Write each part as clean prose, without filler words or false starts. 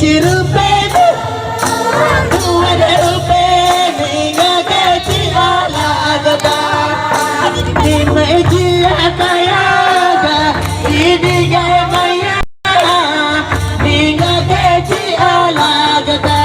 चिरुपे तुअर रूपे नींगा के जिया लागता मैं जिया कयागा दीदी गए मैया नींगा के जिया लागता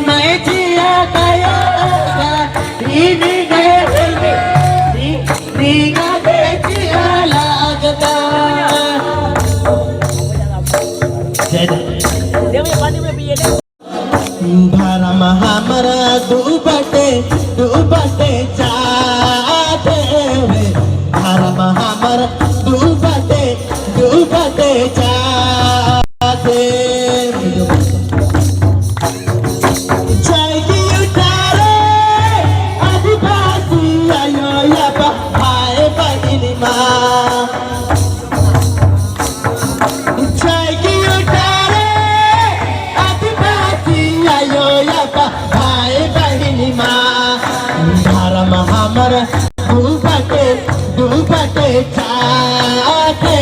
मैं जिया कयागा दीदी गए नींगा के जिया लागता धर्म हमारा दुबटे चाहते धर्म हमारा दुबटे चाहते जाएगी उतारे आदिवासी आयो या भाई बहन माँ धर्म हमारा दुबटे चाहते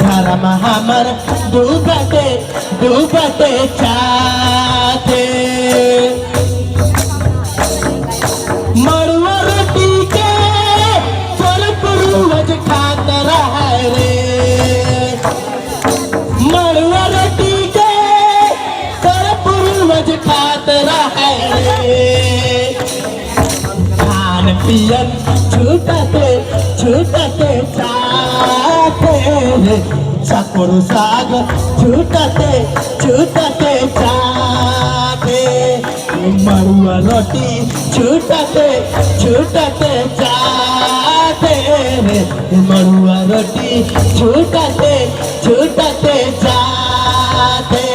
धर्म हमारा दुबटे चाहते मड़ुआ रोटी के फल पूर्वज खाता रहा रे मड़ुआ रोटी के फल पूर्वज खाता रहा रे पियन छूटते चाहते चकोर साग छूटते चाहते मड़ुआ रोटी छूटते चाहते मड़ुआ रोटी छूटते चाहते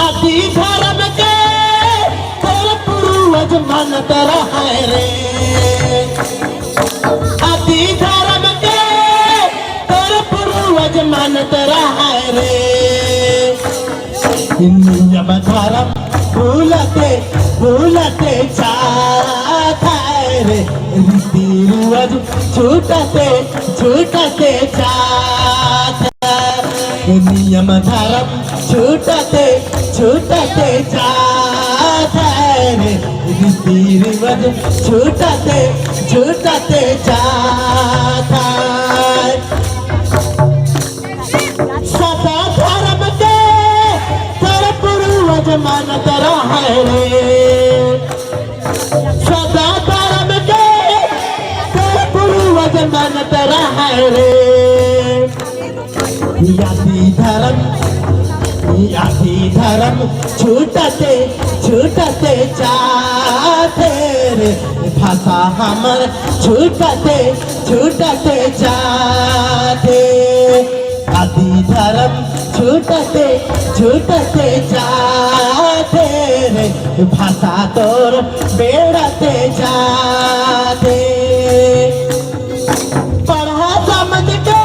आदि धर्म के मानत रहा रे आदि धर्म के तोर पूर्वज मानत रहा रे नियम धर्म भूलते चाहता रे रीति रिवाज छूटते चाहता नियम धर्म छूटते चाहता रे रीति रिवाज छूटते चाहता सदा धर्म के तोर पूर्वज मानत रहा रे सदा धर्म के तोर पूर्वज मानत रहा रे आदि धर्म छूटते चाहते रे भाषा हमर छूटते चाहते आदि धर्म छूटते चाहते रे भाषा तोर बेड़ते जाते पढ़ा समझ के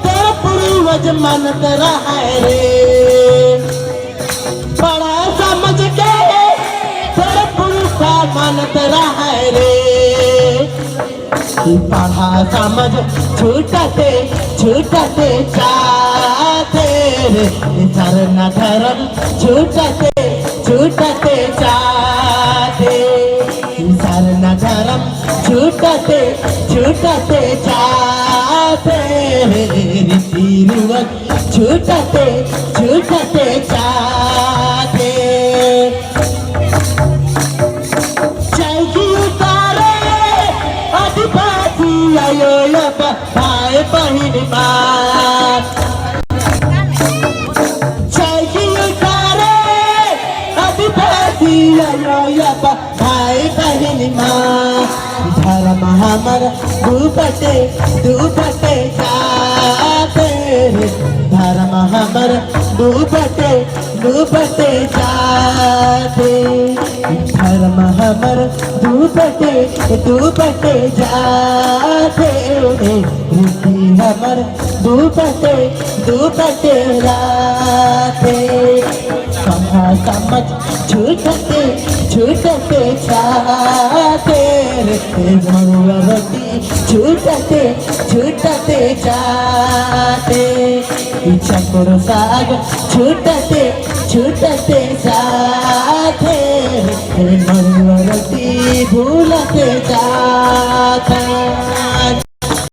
तोर पूर्वज मानत रहा रे पढ़ा समझ के तोर पुरुषा मानत रहा रे पढ़ा समझ छूटते चाहते रे धर्म छूटते चाहते धर्म छूटते चाहते रीति रिवाज छूटते चाहते आदिवासी आयो भाई बहन माँ आदिवासी आयो भाई बहन माँ धर्म हमारा दुबटे चाहते धर्म हमारा दुबटे चाहते धर्म हमारा दुबटे जाते रीति हमारा दुबटे राते समझ छूटते चाहते मड़ुआ रोटी छूटते चाहते इच्छा करो साग छूटते छूटते साथे मनवरती भूलते जात